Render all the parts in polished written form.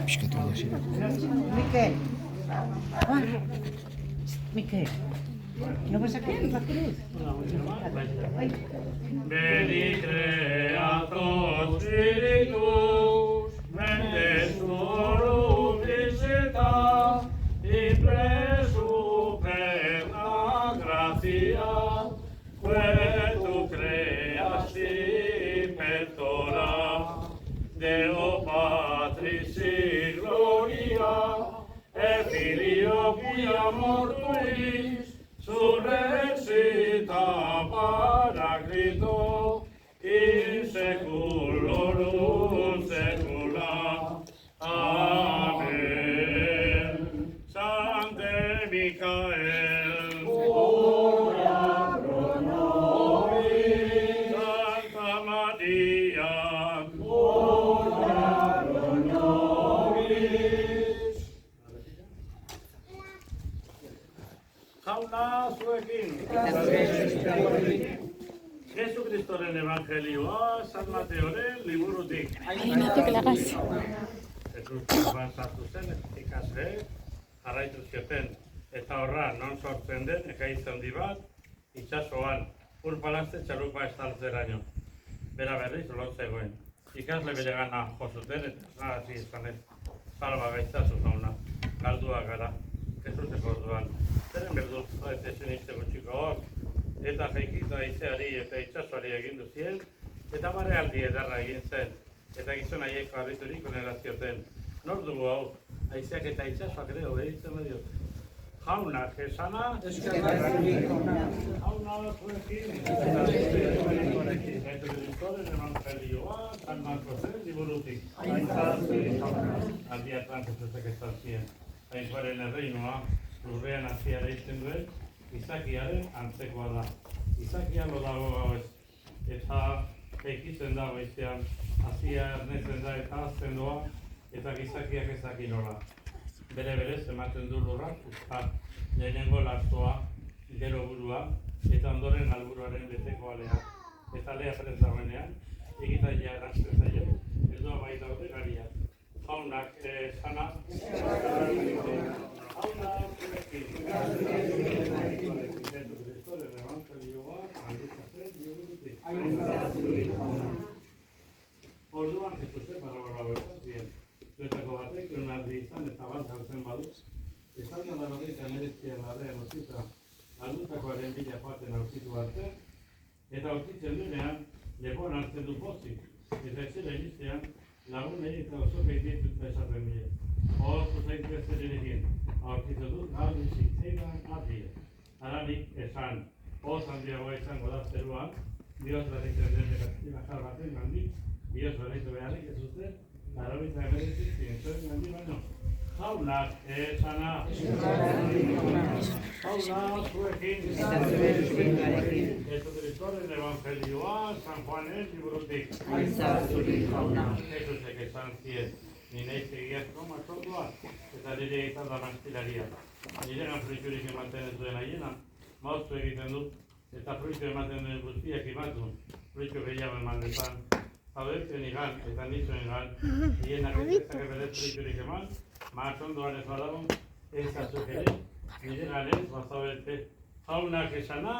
pixkatu da, zi. Miquel. Miquel. ¿No vas a querer la cruz? Veni creator spiritus, mentes tuorum visita, impresu per la gratia, que tu creasti pectora, Deo Patris in gloria, et Filio quia mortuis, surrexita Paraclito, in seculorum secula. Amen. Sancte Michael, ora pro nobis. Santa Maria, ora pro nobis. Jauna zuekin. Jesu Kristoren Evangelioa San Mateoren liburutik. No te clagas. Jesus Kristoan sartu zen, ikasle, jarraitu zioten, eta horra non sortzen den, ekaitz handi bat, itsasoan, ur palazte txalupa estaltzeraino. Bera berriz lotzegoen. Ikasle bere gana josuten, eta hasi izanez, salba gaitzazu jauna, galdua gara, Jesuseko orduan. Zeren berdut, eta esen izteko txikoak, eta jaikita izeari eta itsasoari egin duzien, eta barealdi edarra egin zen, eta gizon haiek harriturik onera zioten. Nor dugu hau, haizeak eta itsasoak ere obeditzen badio. Jaunak esana, jauna zuekin, Jesu Kristoren Evangelioa San Markosen liburutik. Aldiatan Jesusek esan zien, Jainkoaren erreinoa lurrean hazia deitzen duen, izakiaren antzekoa da. Izakia lo dago gauez, eta eikitzen da goizean, hazia ernetzen da eta hazten doa, eta gizakiak ez daki nola. Bere-berez ematen du lurrak, lehenengo lastoa, gero burua, eta ondoren alburuaren beteko alea. Eta alea prez dagoenean, egitailea erantzen zaio, heldua bai daude garia. Jaunak sana, jaunak zurekin. Jesu Kristoren Evangelioa Markosen liburutik. Orduan Jesusen barra bertan zien. Zuetako batek, eunaldi izan eta bat hartzen badu. Esan da hogeita hemeretzian larrean utzita, galdutakoaren bila joaten aurkitu arte, eta aurkitzen duenean, lepoan hartzen du pozik. Eta ezera iristean, lagunei eta oso behitituta esaten bide. Oso zaitu ez zerenekin, aurkitu dut, galdu zitzeidan atia. Aranik esan, oso handiagoa izango da zeruan, Dios berritzen den bakar baten gandik, Dios berritu beharrik ez zuten, Arabieta emeretzik zintzuen gandi baino. Jaunak esana, jaunak zuekin, Jesu Kristoren Evangelioa San Juanen liburutik. Jesusek esan zien, ni naiz egiazko matzordua, eta nire izan da mastilaria. Niregan fruiturik ematen ez duen aiena, mauztu egiten dut, eta fruitu ematen duen guztiak imatu, fruitu gehiago eman dezan. Hauetzen igan, eta nizuen igan, hienak ezak eberet fruiturik eman, maazondoan ez badago, ez azuk ere, nire ganez, bazabete. Jaunak esana,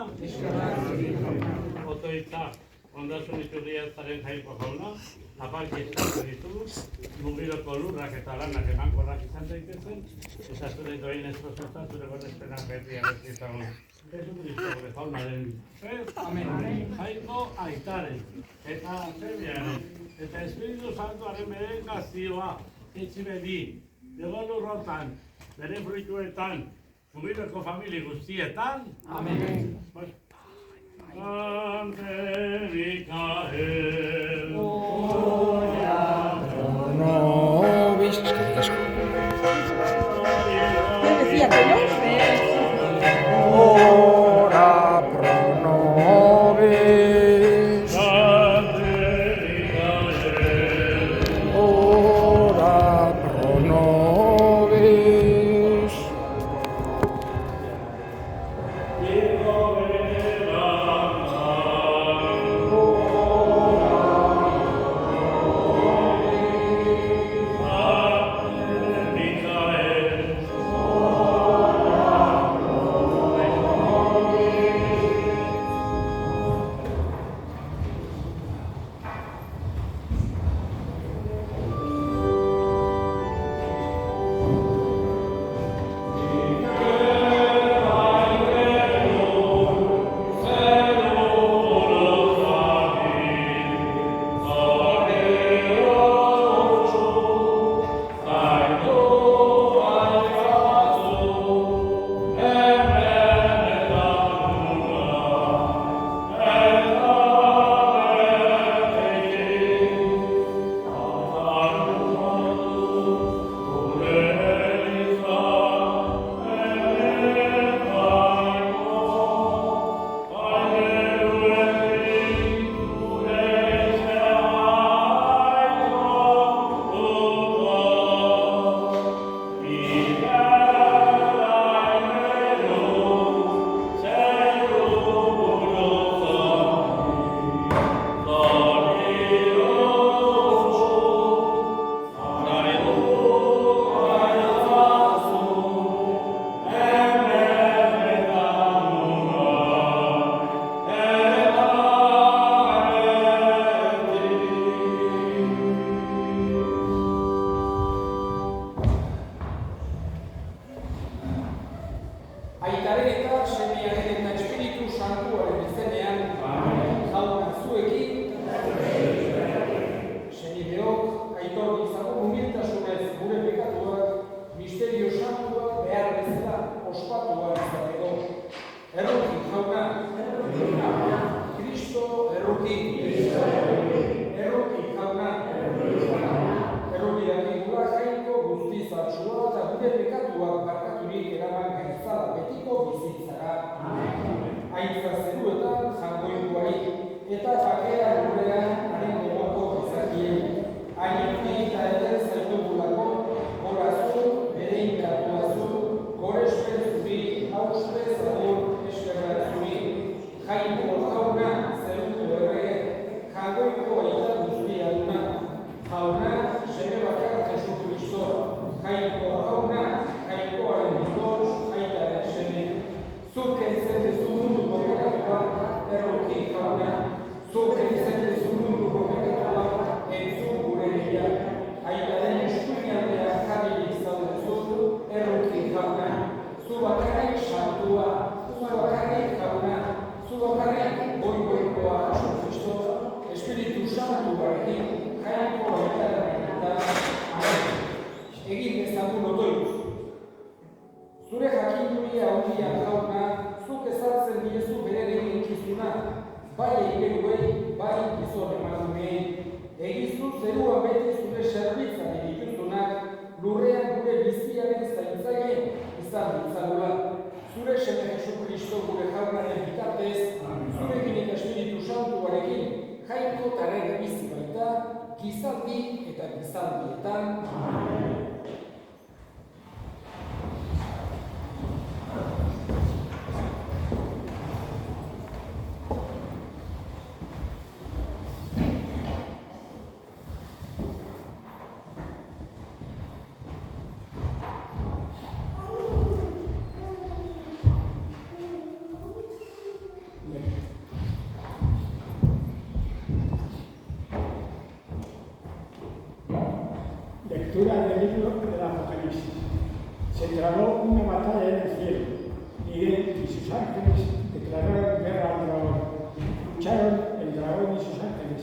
otoitza, ondasun iturria zaren jaiko jauna, apalki eskatu ditugu, mugiroko lurrak eta lanak emankorrak izan daitezen, eta zure doin ez prozenta, zure gorezpenak beti abertzizagun. Jesu Kristo gure jaunaren jaiko aitaren, eta zebiaren, eta Espiritu Santuaren bere gazioa, etxibedi, dago lurrotan, bere fruituetan, mugiroko famili guztietan. Amen. Sancte Michael, ora pro Nobis, eskerrik asko. Ora pro nobis. Sancte Michael, Ora pro nobis. aingeruei, bai gizon emakumei, egizu zerua beti zure zerbitzan dituztunak, lurrean gure biziaren zaintzaile izan ditzagula. Zure Seme Jesukristo gure jaunaren bitartez, zurekin eta Espiritu Santuarekin, jainko tarren bizi baita, gizaldi eta gizaldietan. Lectura del libro del Apocalipsis. Se trabó una batalla en el cielo. Miguel y sus ángeles declararon guerra al dragón. Lucharon el dragón y sus ángeles,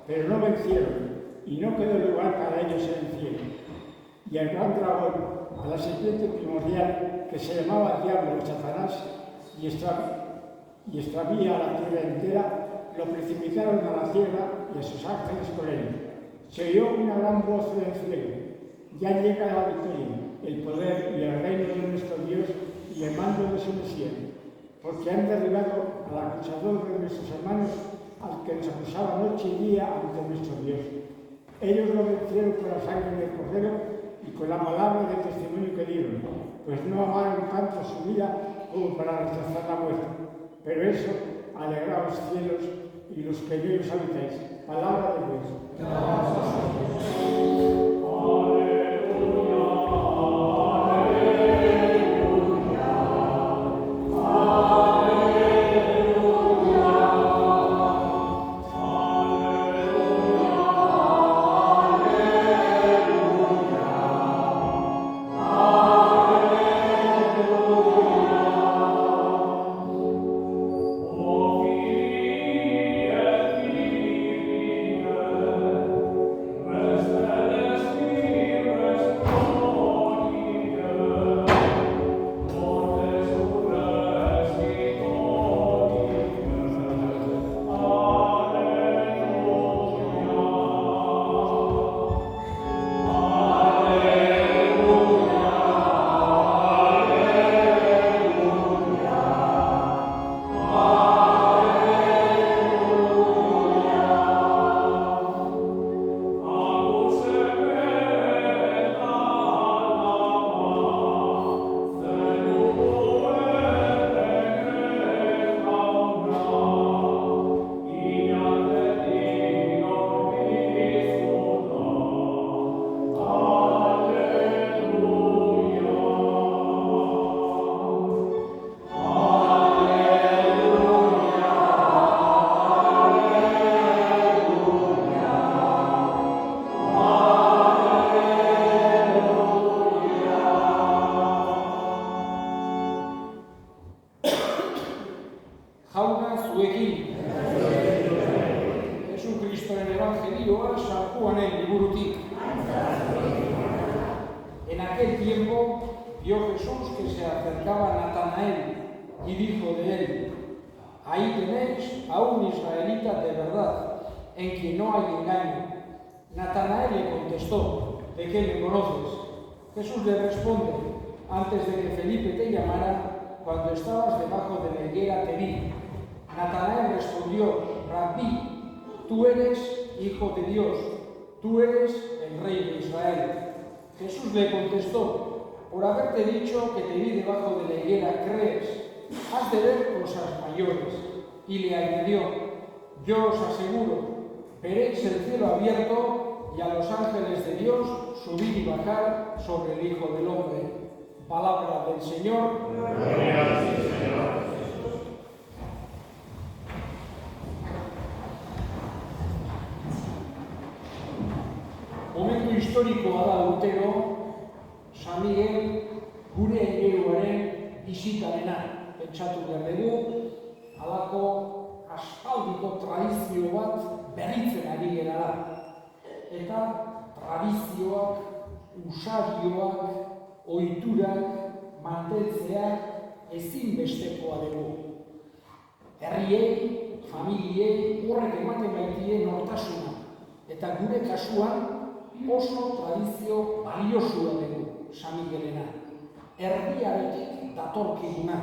pero no vencieron, y no quedó lugar para ellos en el cielo. Y el gran dragón, a la serpiente primordial, que se llamaba Diablo o Satanás, y extravía a la tierra entera, lo precipitaron a la tierra y a sus ángeles con él. Se oyó una gran voz del cielo: ya llega la victoria, el poder y el reino de nuestro Dios y el mando de su Mesías, porque han derribado al acusador de nuestros hermanos, al que nos acusaba noche y día ante nuestro Dios. Ellos lo vencieron con la sangre del Cordero y con la palabra de testimonio que dieron, pues no amaron tanto su vida como para rechazar la muerte. Pero eso, alegraos cielos y los que en ellos habitáis. Palabra de Dios. Jauna zuekin. Jesucristoren evangelioa San Juanen liburutik. En aquel tiempo vio Jesús que se acercaba a Natanael y dijo de él: ahí tenéis a un israelita de verdad, en quien no hay engaño. Natanael le contestó: ¿de qué me conoces? Jesús le responde: antes de que Felipe te llamara, cuando estabas debajo de la higuera te vi. Natanael respondió: Rabí, tú eres Hijo de Dios, tú eres el Rey de Israel. Jesús le contestó: por haberte dicho que te vi debajo de la higuera, ¿crees? Has de ver cosas mayores. Y le añadió: yo os aseguro, veréis el cielo abierto y a los ángeles de Dios subir y bajar sobre el Hijo del Hombre. Palabra del Señor. Gloria a ti, Señor. Momentu historikoa da urtero, San Miguel gure ingeruaren bisitarena. Pentsatu behar dugu, halako aspaldiko tradizio bat berritzen ari gerala. Eta tradizioak, usarioak, ohiturak mantentzea ezinbestekoa dugu. Herriei, familiei horrek ematen baitie nortasuna. Eta gure kasuan oso tradizio baliosua dugu San Miguelena. Erdiaretik datorkiguna.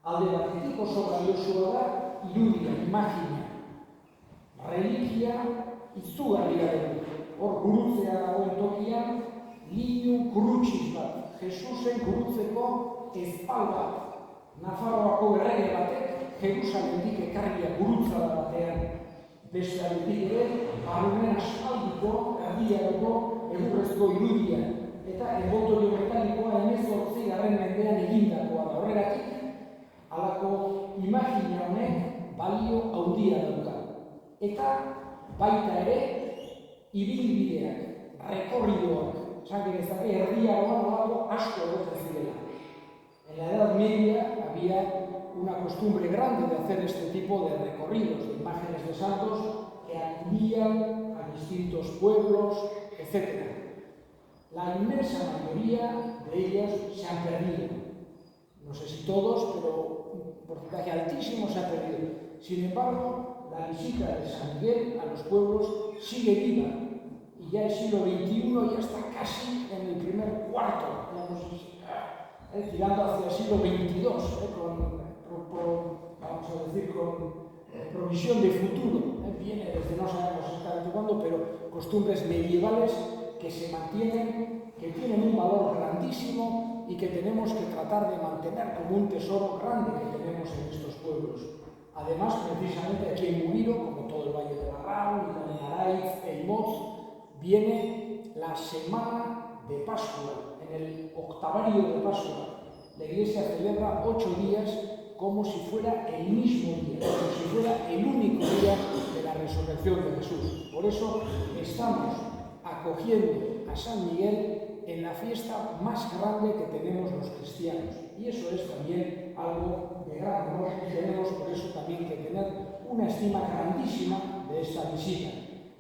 Alde batetik oso baliosua da irudia, imagina. Religia izugarria dugu. Hor gurutzea dagoen tokian, linu krutxiz bat, Jesusen gurutzeko ezpal bat. Nafarroako errege batek Jerusalemetik ekarria gurutzada batean. Beste aldetik ere, barunen aspaldiko, erdiaroko egurrezko irudia. Eta enbotorio metalikoa 18. mendean egindakoa da. Horregatik, halako imagina honek balio handia dauka. Eta baita ere, ibilbideak, rekorridoak, esan genezake erdiagoan olako asko egoten zirela. En la Edad Media había una costumbre grande de hacer este tipo de recorridos, de imágenes de santos que acudían a distintos pueblos, etc. La inmensa mayoría de ellas se han perdido. No sé si todos, pero un porcentaje altísimo se ha perdido. Sin embargo, la visita de San Miguel a los pueblos sigue viva. Y ya el siglo XXI ya está casi en el primer cuarto, tirando hacia el siglo XXII, vamos a decir, con provisión de futuro. Viene desde no sabemos exactamente cuándo, pero costumbres medievales que se mantienen, que tienen un valor grandísimo y que tenemos que tratar de mantener como un tesoro grande que tenemos en estos pueblos. Además, precisamente aquí en Muriro, como todo el Valle de Barrao, Araiz e Imoz, viene la semana de Pascua, en el octavario de Pascua. La Iglesia celebra 8 días como si fuera el mismo día, como si fuera el único día de la resurrección de Jesús. Por eso estamos acogiendo a San Miguel en la fiesta más grande que tenemos los cristianos. Y eso es también algo de gran honor y tenemos por eso también que tener una estima grandísima de esta visita,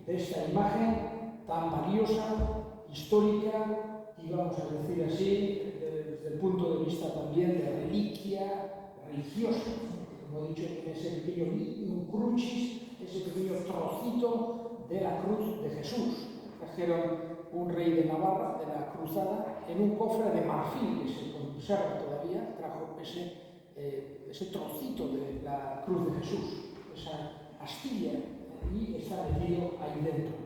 de esta imagen tan valiosa, histórica y vamos a decir así, desde el punto de vista también de reliquia religiosa. Como he dicho, tiene ese pequeño crucis, ese pequeño trocito de la cruz de Jesús. Trajeron un rey de Navarra, de la cruzada, en un cofre de marfil que se conserva todavía, trajo ese trocito de la cruz de Jesús, esa astilla, y está metido ahí dentro.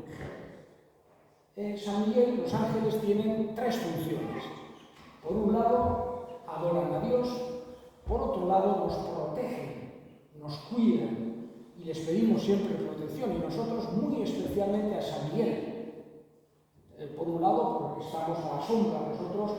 San Miguel, los ángeles tienen 3 funciones. Por un lado, adoran a Dios, por otro lado, nos protegen, nos cuidan y les pedimos siempre protección, y nosotros muy especialmente a San Miguel. Por un lado, porque estamos a la sombra nosotros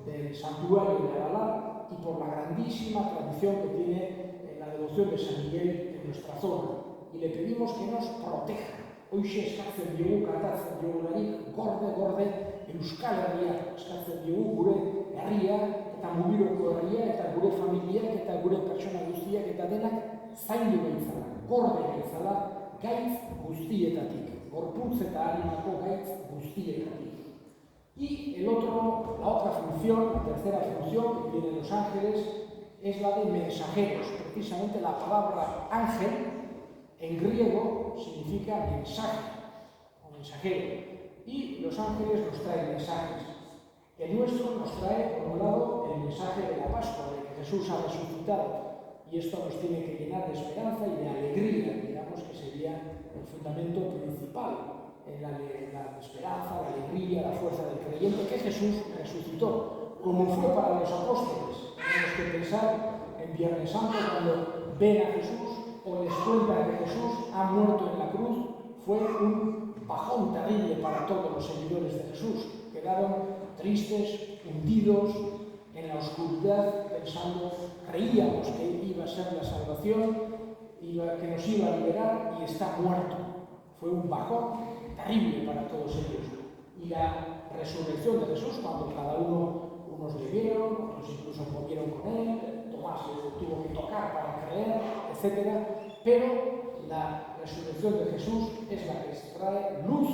del santuario de Aralar y por la grandísima tradición que tiene la devoción de San Miguel en nuestra zona. Y le pedimos que nos proteja. Hoxe eskatzen diogu, kantatzen diogularik, gorde, Euskal Herria eskatzen diogu, gure herria, eta Mugiroko herria, eta gure familiak, eta gure pertsona guztiak, eta denak zaindu gaitzala, gorde gaitzala, gaitz guztietatik, gorputz eta harinako gaitz guztietatik. Y la otra función, la tercera función que tienen los ángeles, es la de mensajeros. Precisamente la palabra ángel, en griego, significa mensaje o mensajero. Y los ángeles nos traen mensajes. El nuestro nos trae, por un lado, el mensaje de la Pascua, de que Jesús ha resucitado. Y esto nos tiene que llenar de esperanza y de alegría, digamos que sería el fundamento principal. La esperanza, la alegría, la fuerza del creyente, que Jesús resucitó, como fue para los apóstoles. Tenemos que pensar en Viernes Santo, cuando ven a Jesús o les cuentan que Jesús ha muerto en la cruz, fue un bajón terrible para todos los seguidores de Jesús. Quedaron tristes, hundidos en la oscuridad, pensando, creíamos que iba a ser la salvación, que nos iba a liberar y está muerto. Fue un bajón terrible para todos ellos. Y la resurrección de Jesús, cuando cada unos le vieron, otros incluso comieron con él, Tomás le tuvo que tocar para creer, etc. Pero la resurrección de Jesús es la que trae luz,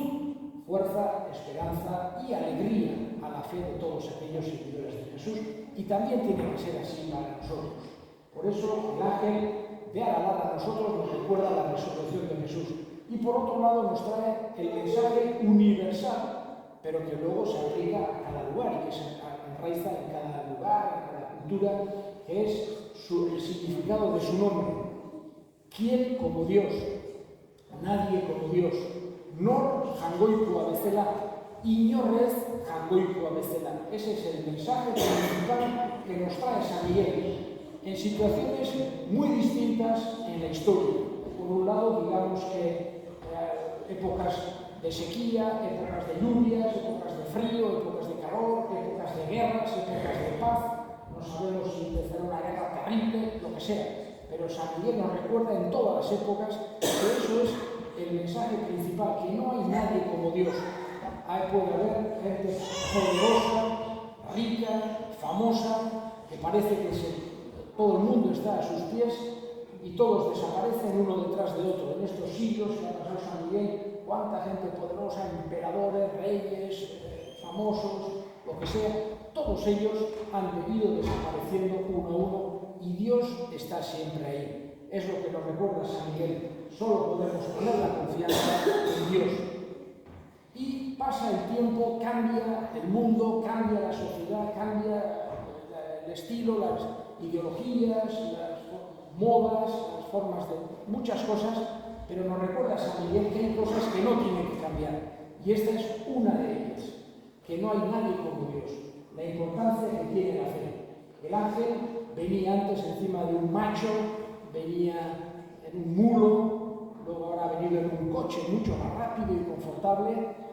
fuerza, esperanza y alegría a la fe de todos aquellos seguidores de Jesús. Y también tiene que ser así para nosotros. Por eso el ángel de Aralar a nosotros nos recuerda la resurrección de Jesús. Y por otro lado nos trae el mensaje universal, pero que luego se aplica a cada lugar y que se enraiza en cada lugar, en cada cultura, que es el significado de su nombre. ¿Quién como Dios? Nadie como Dios. Nor jangoiku abezela, iñorrez jangoiku abezela. Ese es el mensaje principal que nos trae San Miguel, en situaciones muy distintas en la historia. Por un lado, digamos que épocas de sequía, épocas de lluvias, épocas de frío, épocas de calor, épocas de guerras, épocas de paz. No sabemos si empezará una guerra terrible, lo que sea. Pero San Miguel nos recuerda en todas las épocas que eso es el mensaje principal, que no hay nadie como Dios. Puede haber gente poderosa, rica, famosa, que parece que todo el mundo está a sus pies y todos desaparecen uno detrás de otro. En estos siglos que ha pasado San Miguel, cuánta gente poderosa, emperadores, reyes, famosos, lo que sea, todos ellos han venido desapareciendo uno a uno y Dios está siempre ahí. Es lo que nos recuerda San Miguel. Solo podemos poner la confianza en Dios. Y pasa el tiempo, cambia el mundo, cambia la sociedad, cambia el estilo, las ideologías, las modas, las formas de muchas cosas, pero nos recuerda San Miguel que hay cosas que no tienen que cambiar. Y esta es una de ellas, que no hay nadie como Dios. La importancia que tiene la fe. El ángel venía antes encima de un macho, venía en un mulo, luego ahora ha venido en un coche mucho más rápido y confortable.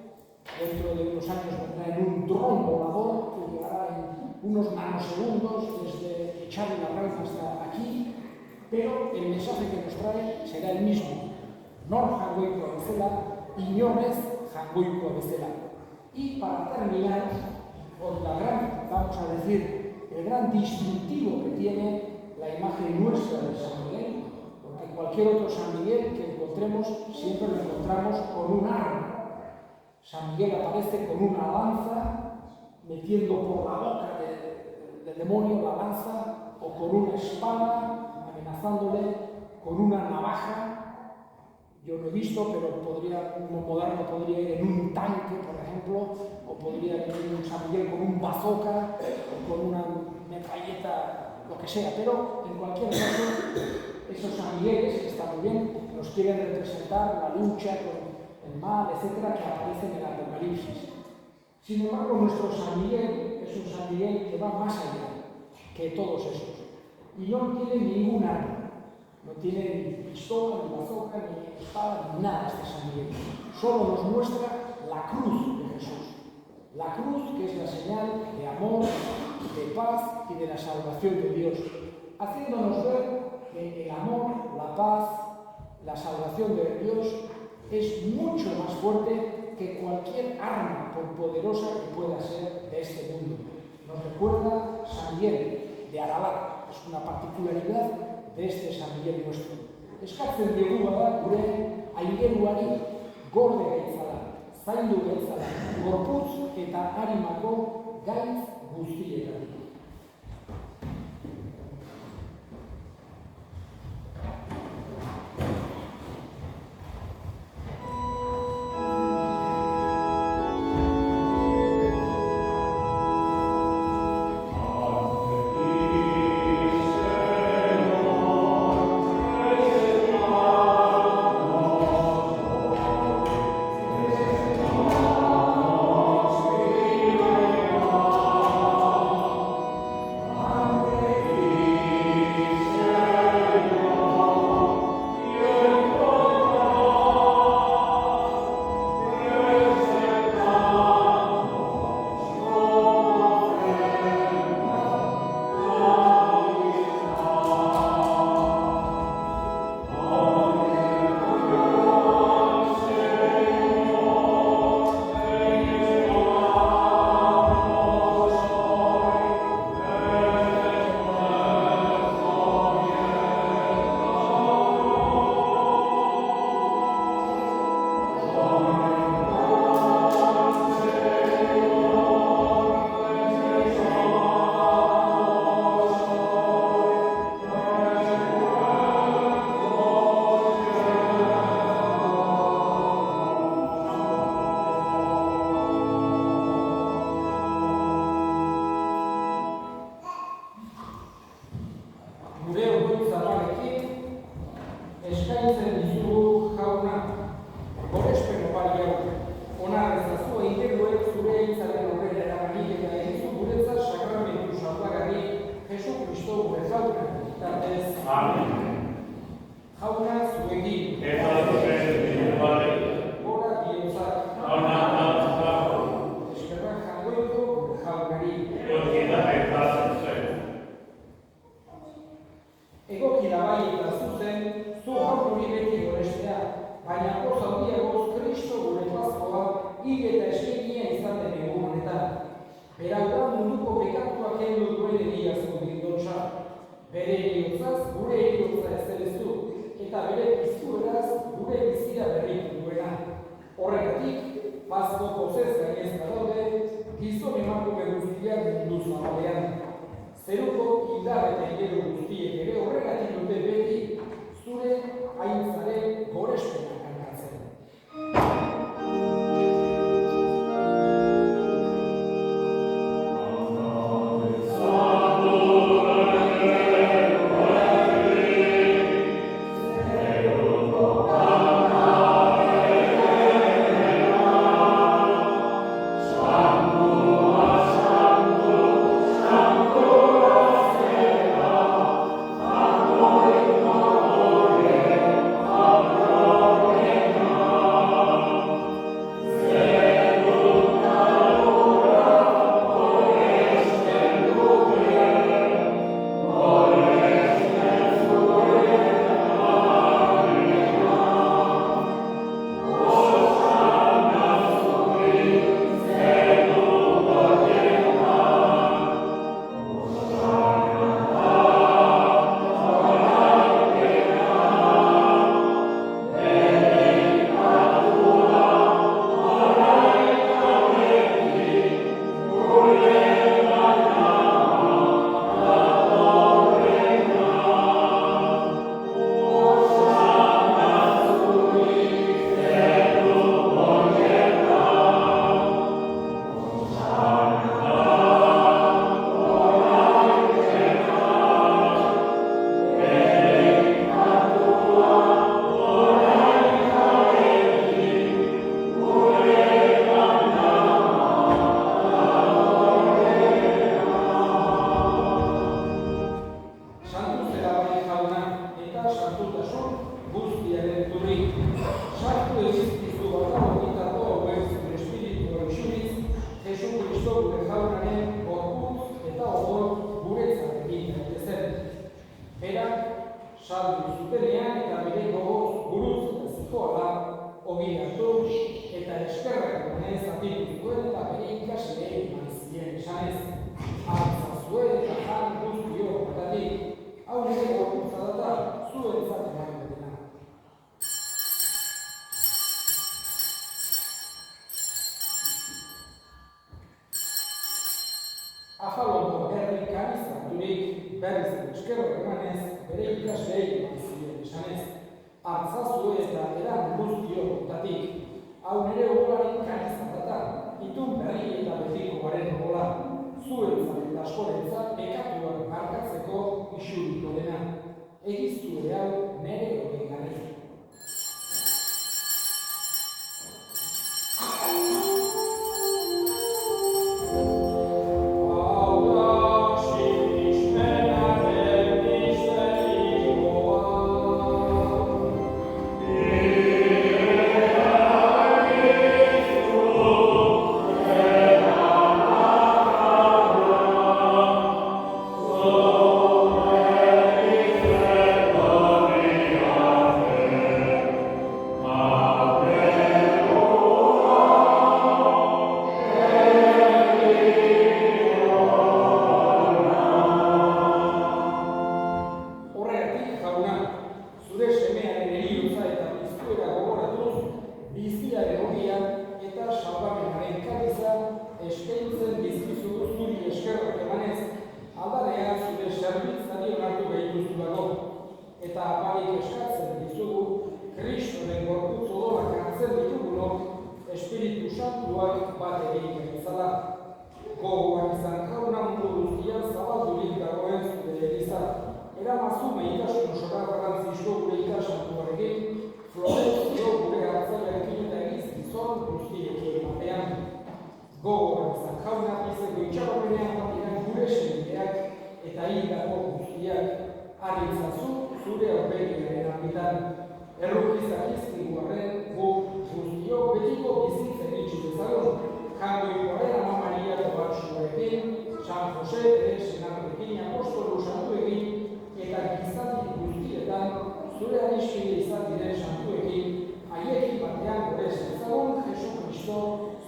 Dentro de unos años vendrá en un dron volador que llegará en unos nanosegundos desde echarle la raíz hasta aquí, pero el mensaje que nos trae será el mismo. Nor jangoiku abezela, iñorrez jangoiku abezela. Y para terminar, con vamos a decir, el gran distintivo que tiene la imagen nuestra de San Miguel, porque cualquier otro San Miguel que encontremos siempre lo encontramos con un arma. San Miguel aparece con una lanza, metiendo por la boca del demonio la lanza, o con una espada, amenazándole, con una navaja. Yo lo he visto, pero un moderno podría ir en un tanque, por ejemplo, o podría ir un San Miguel con un bazooka, o con una metralleta, lo que sea. Pero, en cualquier caso, esos San Migueles, que están muy bien, nos quieren representar la lucha con el mal, etcétera, que aparece en el Apocalipsis. Sin embargo, nuestro San Miguel es un San Miguel que va más allá que todos esos. Y no tiene ningún arma. No tiene ni pistola, ni bazooka, ni espada, ni nada este San Miguel. Solo nos muestra la cruz de Jesús. La cruz que es la señal de amor, de paz y de la salvación de Dios. Haciéndonos ver que el amor, la paz, la salvación de Dios es mucho más fuerte que cualquier arma, por poderosa que pueda ser de este mundo. Nos recuerda San Miguel de Aralar, es una particularidad de este San Miguel nuestro. Eskatzen diegu bada gure aingeruari gorde gaitzala, zaindu gaitzala, gorputz eta arimako gaitz guztietatik. Amen. eta eskegia izaten egun honetan. Berau da munduko bekatuak kendu duen egiazko bildotsa. Bere eriotzaz gure eriotza ezelezu, eta bere piztueraz gure bizira berritu duena. Horregatik, Pasko pozez gainezka daude, gizon emakume guztiak mundu zabalean. Zeruko indar eta ingero guztiek ere horregatik dute beti zure aintzare gorespena kantatzen.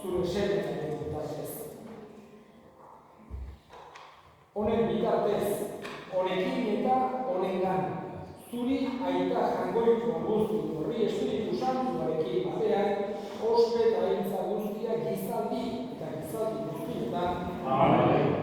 Zure Honen bitartez, honekin eta honengan, zuri aita jangoiko guzti horri Espiritu Santuarekin batean, ospe eta aintza guztia gizaldi eta gizaldi guztietan. Amen.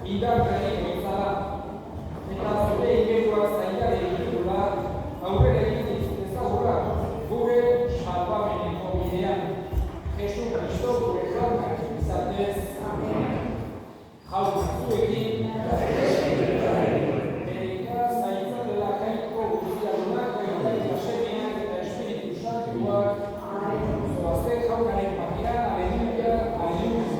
indarberriko izala, eta zure ingeruak zailare ditugula, aurrera egin ezagura gure salvameneko bidean. Jesu Kristo gure jauna izatez. Jauna zuekin, berika zaitzatela kaiko guztiadunak, eta ikasemeak eta Espiritu Santuak, zoazte jaunaren batean, aleluia, aleluia.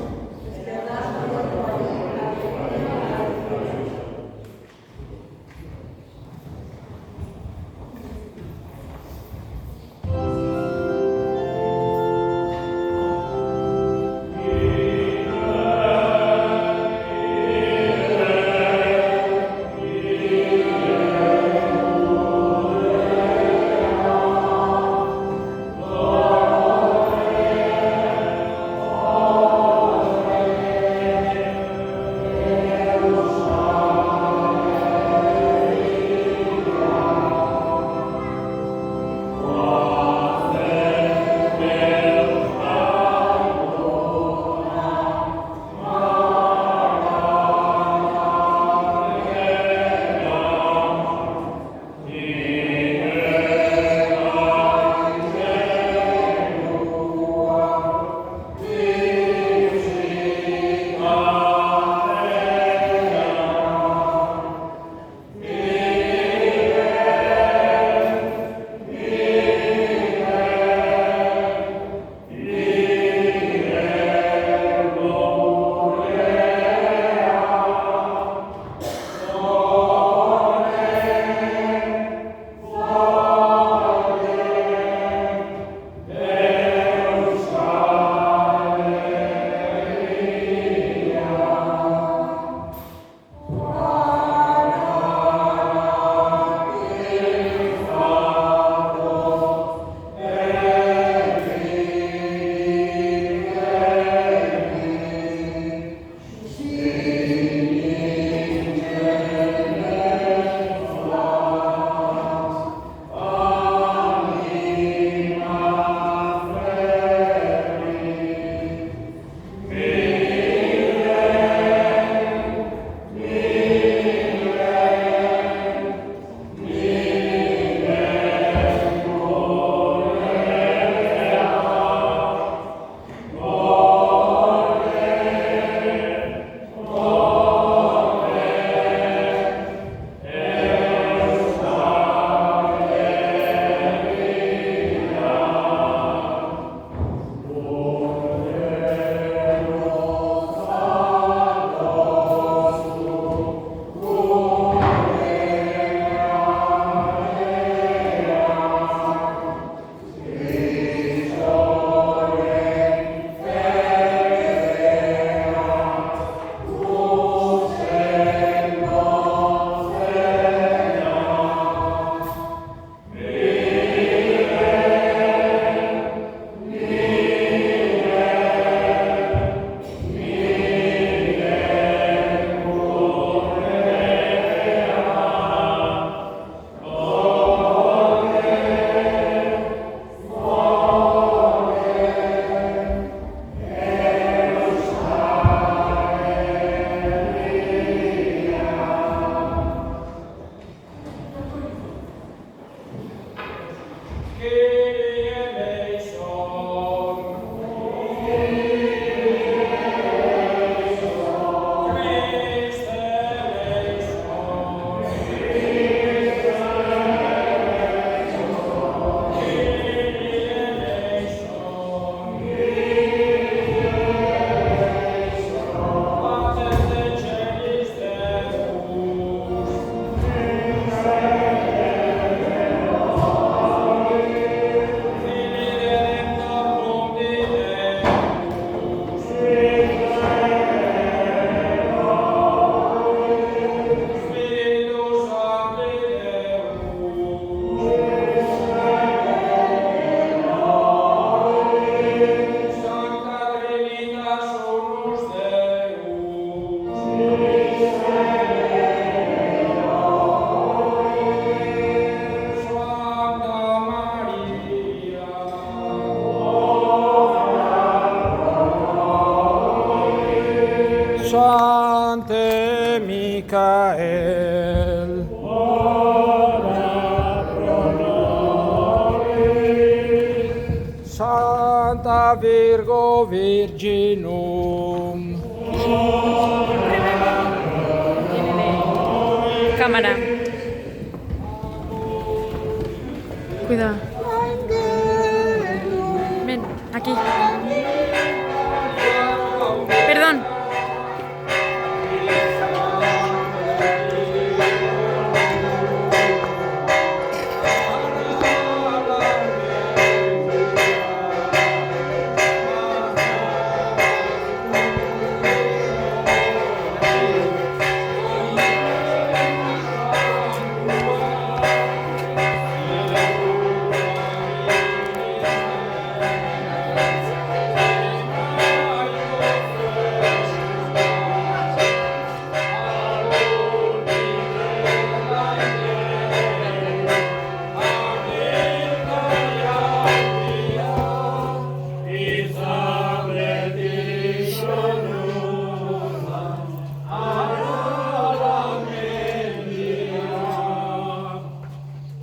Sancte Michael, Santa Virgo Virginum, Cámara. Cuidado. Ven, aquí. Perdón.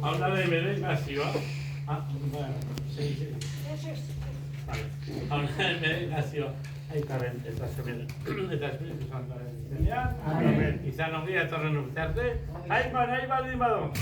Habla de medicación. Bueno, sí. Vale. Habla de medicación. Ahí está bien, esta Espíritu Santo. Amén. Y se nos guía a renunciarte. ¡Ay, va, Dimado!